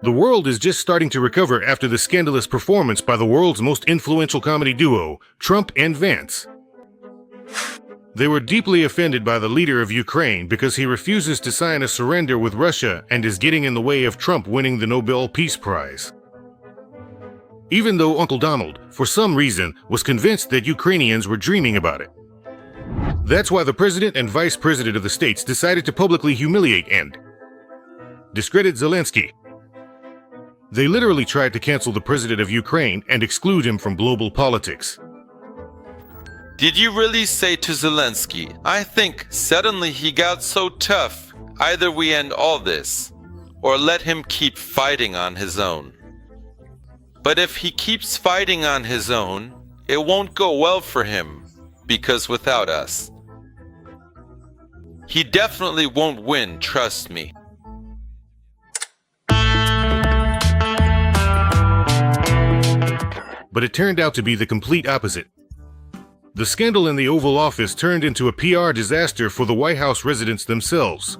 The world is just starting to recover after the scandalous performance by the world's most influential comedy duo, Trump and Vance. They were deeply offended by the leader of Ukraine because he refuses to sign a surrender with Russia and is getting in the way of Trump winning the Nobel Peace Prize. Even though Uncle Donald, for some reason, was convinced that Ukrainians were dreaming about it. That's why the president and vice president of the states decided to publicly humiliate and discredit Zelenskyy. They literally tried to cancel the president of Ukraine and exclude him from global politics. Did you really say to Zelenskyy, I think suddenly he got so tough, either we end all this, or let him keep fighting on his own. But if he keeps fighting on his own, it won't go well for him, because without us, he definitely won't win, trust me. But it turned out to be the complete opposite. The scandal in the Oval Office turned into a PR disaster for the White House residents themselves.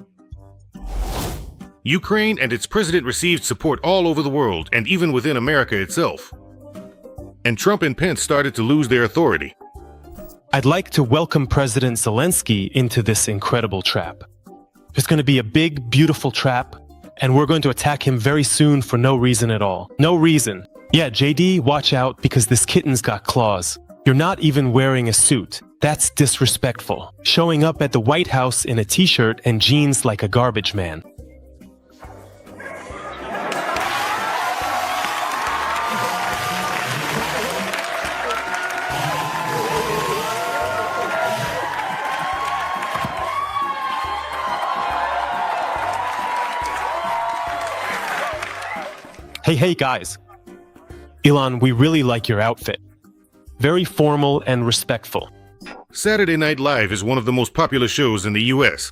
Ukraine and its president received support all over the world and even within America itself. And Trump and Pence started to lose their authority. I'd like to welcome President Zelenskyy into this incredible trap. There's going to be a big, beautiful trap, and we're going to attack him very soon for no reason at all. No reason. Yeah, JD, watch out because this kitten's got claws. You're not even wearing a suit. That's disrespectful. Showing up at the White House in a t-shirt and jeans like a garbage man. Hey guys. Elon, we really like your outfit. Very formal and respectful. Saturday Night Live is one of the most popular shows in the US.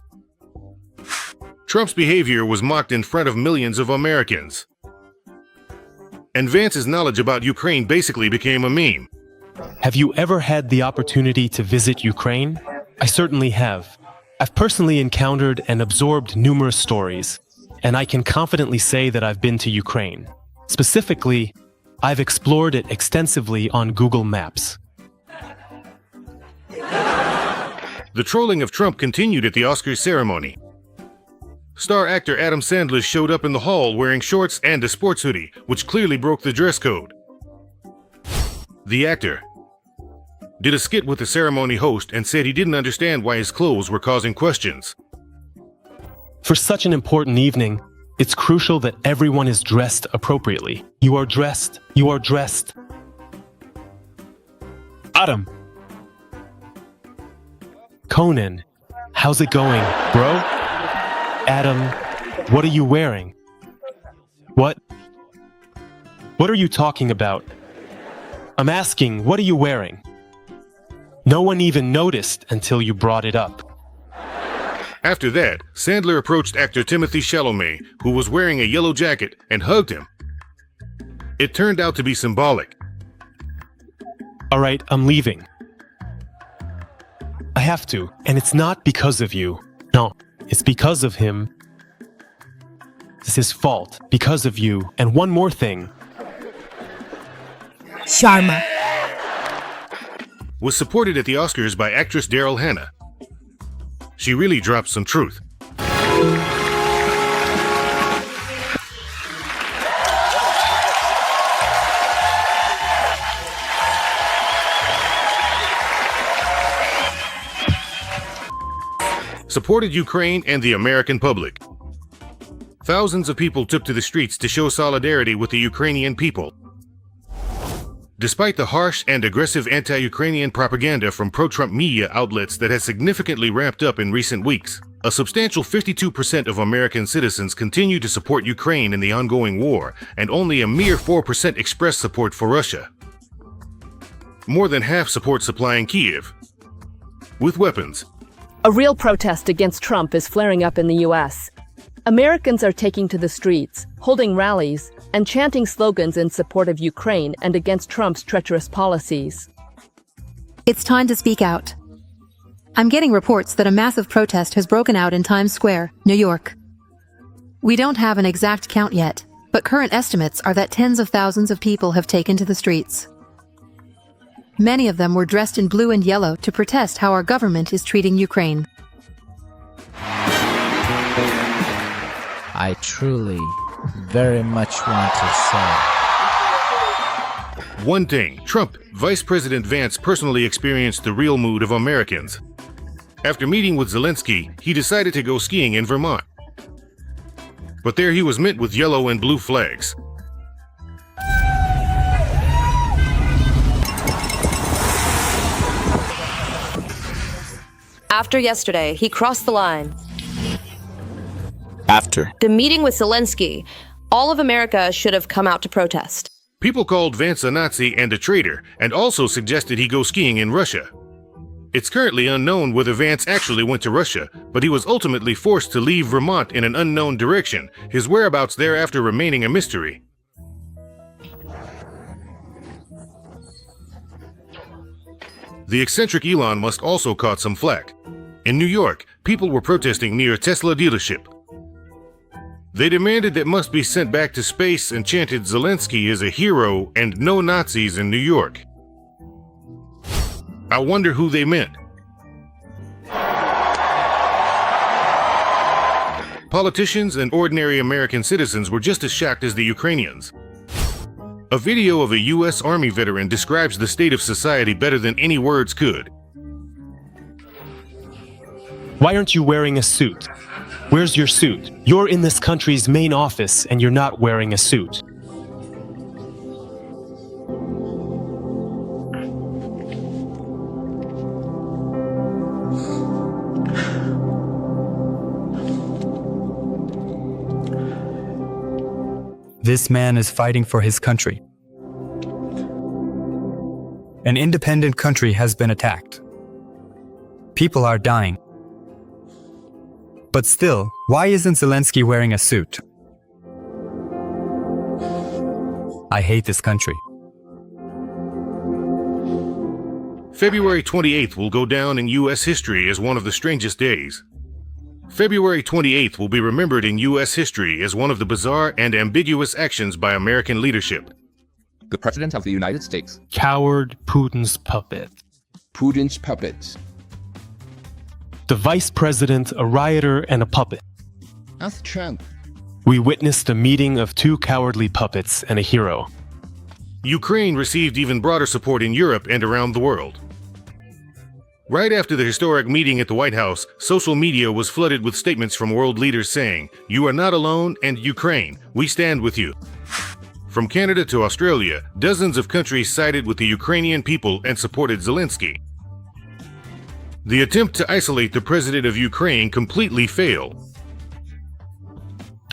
Trump's behavior was mocked in front of millions of Americans. And Vance's knowledge about Ukraine basically became a meme. Have you ever had the opportunity to visit Ukraine? I certainly have. I've personally encountered and absorbed numerous stories, and I can confidently say that I've been to Ukraine. Specifically, I've explored it extensively on Google Maps. The trolling of Trump continued at the Oscars ceremony. Star actor Adam Sandler showed up in the hall wearing shorts and a sports hoodie, which clearly broke the dress code. The actor did a skit with the ceremony host and said he didn't understand why his clothes were causing questions. For such an important evening, it's crucial that everyone is dressed appropriately. You are dressed. You are dressed. Adam. Conan. How's it going, bro? Adam, what are you wearing? What? What are you talking about? I'm asking, what are you wearing? No one even noticed until you brought it up. After that, Sandler approached actor Timothée Chalamet, who was wearing a yellow jacket, and hugged him. It turned out to be symbolic. All right, I'm leaving. I have to, and it's not because of you. No, it's because of him. It's his fault, because of you. And one more thing. Sharma was supported at the Oscars by actress Daryl Hannah. She really dropped some truth. Supported Ukraine and the American public. Thousands of people took to the streets to show solidarity with the Ukrainian people. Despite the harsh and aggressive anti-Ukrainian propaganda from pro-Trump media outlets that has significantly ramped up in recent weeks, a substantial 52% of American citizens continue to support Ukraine in the ongoing war, and only a mere 4% express support for Russia. More than half support supplying Kyiv with weapons. A real protest against Trump is flaring up in the U.S. Americans are taking to the streets, holding rallies, and chanting slogans in support of Ukraine and against Trump's treacherous policies. It's time to speak out. I'm getting reports that a massive protest has broken out in Times Square, New York. We don't have an exact count yet, but current estimates are that tens of thousands of people have taken to the streets. Many of them were dressed in blue and yellow to protest how our government is treating Ukraine. I truly, very much want to say. One thing, Trump, Vice President Vance personally experienced the real mood of Americans. After meeting with Zelenskyy, he decided to go skiing in Vermont. But there he was met with yellow and blue flags. After yesterday, he crossed the line. After The meeting with Zelenskyy, all of America should have come out to protest. People called Vance a Nazi and a traitor, and also suggested he go skiing in Russia. It's currently unknown whether Vance actually went to Russia, but he was ultimately forced to leave Vermont in an unknown direction, his whereabouts thereafter remaining a mystery. The eccentric Elon Musk also caught some flack. In New York, people were protesting near a Tesla dealership. They demanded that Musk be sent back to space and chanted Zelenskyy is a hero and no Nazis in New York. I wonder who they meant. Politicians and ordinary American citizens were just as shocked as the Ukrainians. A video of a U.S. Army veteran describes the state of society better than any words could. Why aren't you wearing a suit? Where's your suit? You're in this country's main office and you're not wearing a suit. This man is fighting for his country. An independent country has been attacked. People are dying. But still, why isn't Zelenskyy wearing a suit? I hate this country. February 28th will go down in U.S. history as one of the strangest days. February 28th will be remembered in U.S. history as one of the bizarre and ambiguous actions by American leadership. The President of the United States. Coward Putin's puppet. Putin's puppet. The Vice President, a rioter, and a puppet. Ask Trump. We witnessed a meeting of two cowardly puppets and a hero. Ukraine received even broader support in Europe and around the world. Right after the historic meeting at the White House, social media was flooded with statements from world leaders saying, "You are not alone, and Ukraine, we stand with you." From Canada to Australia, dozens of countries sided with the Ukrainian people and supported Zelenskyy. The attempt to isolate the president of Ukraine completely failed.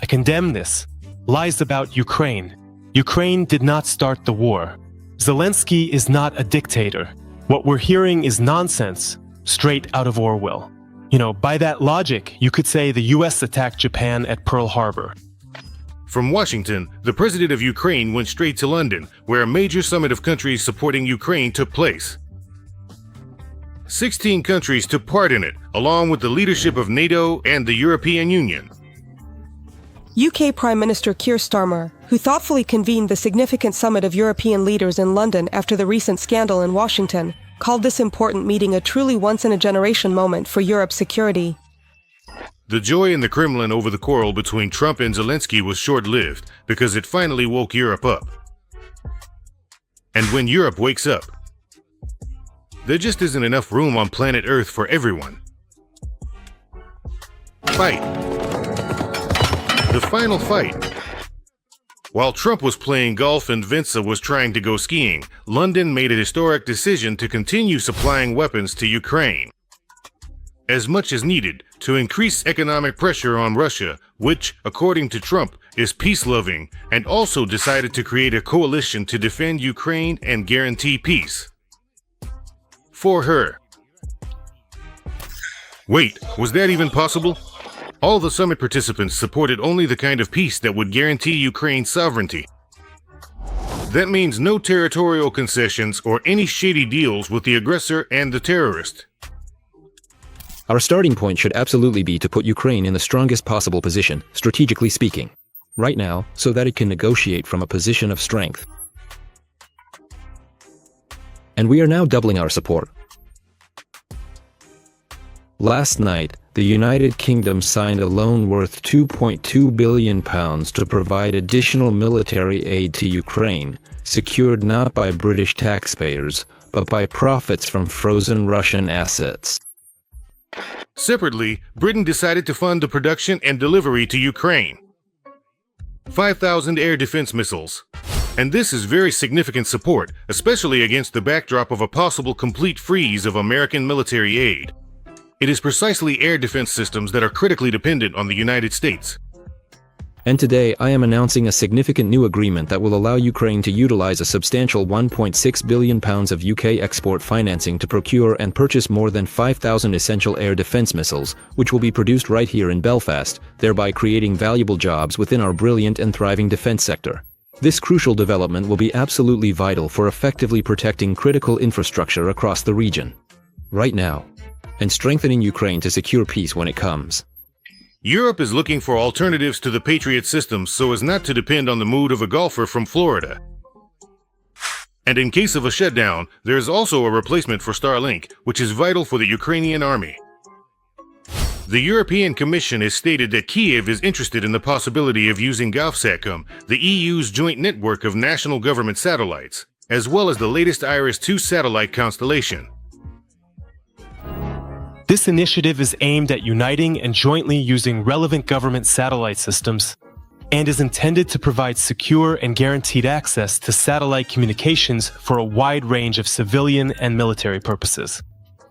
I condemn this. Lies about Ukraine. Ukraine did not start the war. Zelenskyy is not a dictator. What we're hearing is nonsense, straight out of Orwell. You know, by that logic, you could say the US attacked Japan at Pearl Harbor. From Washington, the president of Ukraine went straight to London, where a major summit of countries supporting Ukraine took place. 16 countries took part in it, along with the leadership of NATO and the European Union. UK Prime Minister Keir Starmer, who thoughtfully convened the significant summit of European leaders in London after the recent scandal in Washington, called this important meeting a truly once-in-a-generation moment for Europe's security. The joy in the Kremlin over the quarrel between Trump and Zelenskyy was short-lived because it finally woke Europe up. And when Europe wakes up, there just isn't enough room on planet Earth for everyone. Fight. The final fight. While Trump was playing golf and Vance was trying to go skiing, London made a historic decision to continue supplying weapons to Ukraine, as much as needed, to increase economic pressure on Russia, which, according to Trump, is peace-loving, and also decided to create a coalition to defend Ukraine and guarantee peace. For her. Wait, was that even possible? All the summit participants supported only the kind of peace that would guarantee Ukraine's sovereignty. That means no territorial concessions or any shady deals with the aggressor and the terrorist. Our starting point should absolutely be to put Ukraine in the strongest possible position, strategically speaking. right now, so that it can negotiate from a position of strength. And we are now doubling our support. Last night, the United Kingdom signed a loan worth £2.2 billion to provide additional military aid to Ukraine, secured not by British taxpayers, but by profits from frozen Russian assets. Separately, Britain decided to fund the production and delivery to Ukraine. 5,000 air defense missiles. And this is very significant support, especially against the backdrop of a possible complete freeze of American military aid. It is precisely air defense systems that are critically dependent on the United States. And today I am announcing a significant new agreement that will allow Ukraine to utilize a substantial £1.6 billion of UK export financing to procure and purchase more than 5,000 essential air defense missiles, which will be produced right here in Belfast, thereby creating valuable jobs within our brilliant and thriving defense sector. This crucial development will be absolutely vital for effectively protecting critical infrastructure across the region. Right now. And strengthening Ukraine to secure peace when it comes. Europe is looking for alternatives to the Patriot systems so as not to depend on the mood of a golfer from Florida. And in case of a shutdown, there is also a replacement for Starlink, which is vital for the Ukrainian army. The European Commission has stated that Kyiv is interested in the possibility of using Govsatcom, the EU's joint network of national government satellites, as well as the latest IRIS-2 satellite constellation. This initiative is aimed at uniting and jointly using relevant government satellite systems and is intended to provide secure and guaranteed access to satellite communications for a wide range of civilian and military purposes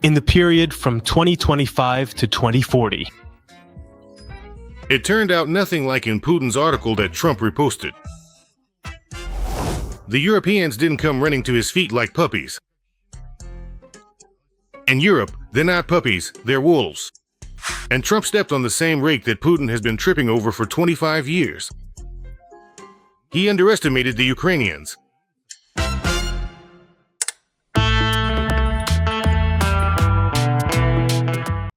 in the period from 2025 to 2040. It turned out nothing like in Putin's article that Trump reposted. The Europeans didn't come running to his feet like puppies. In Europe, they're not puppies, they're wolves. And Trump stepped on the same rake that Putin has been tripping over for 25 years. He underestimated the Ukrainians.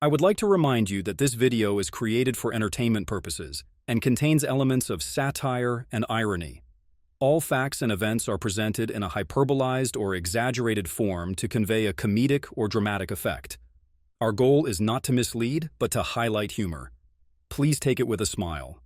I would like to remind you that this video is created for entertainment purposes and contains elements of satire and irony. All facts and events are presented in a hyperbolized or exaggerated form to convey a comedic or dramatic effect. Our goal is not to mislead, but to highlight humor. Please take it with a smile.